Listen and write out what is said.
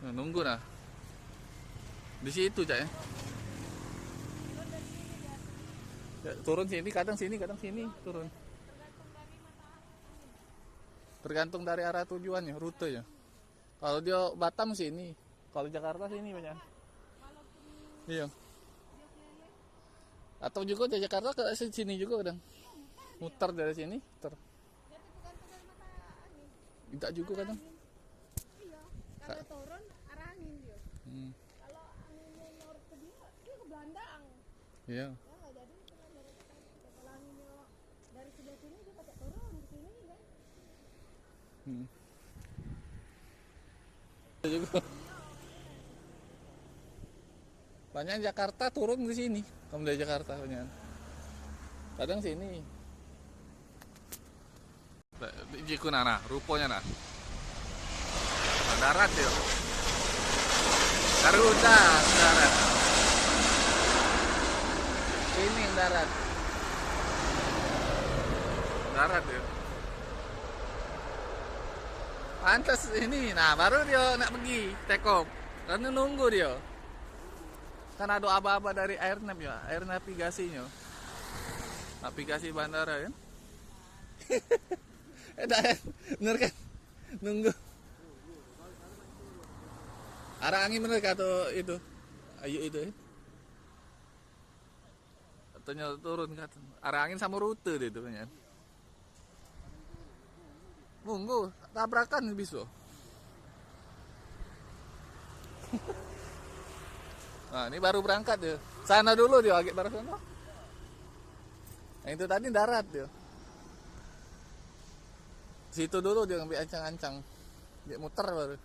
Nah, nunggu nah. Di situ cak ya. Ya, turun sini, kadang sini, turun. Tergantung dari arah tujuannya, rutenya. Kalau dia Batam sini, kalau Jakarta sini banyak. Iya. Atau juga dari Jakarta ke sini juga kadang. Muter dari sini, muter. Tidak juga kadang. Iya, kalau turun arah angin dia. Kalau anginnya nyorot ke dia, dia ke Belandang. Iya. Ya nggak jadi itu kan dari kita. Kalau anginnya dari sebelah sini dia pakai turun ke sini kan. Itu juga. Banyak Jakarta turun di sini. Kamu dari Jakarta banyak. Kadang sini. Di Cikuna nah, rupanya nah. Darat ya. Garuda, darat. Ini darat. Darat ya. Pantas ini, nah baru dia nak pergi take off. Karena nunggu dia. Kan ada aba-aba dari airnav ya, air navigasinya. Navigasi bandara kan. Bener kan? Nunggu. Arah angin bener atau itu? Ayo itu ya. Atau turun kan. Arah angin sama rute deh itu kan. Nunggu, tabrakan bisa. Nah, ini baru berangkat ya. Sana dulu dia, agak baru sana. Yang itu tadi darat dia. Situ dulu dia ngambil ancang-ancang. Dia muter baru.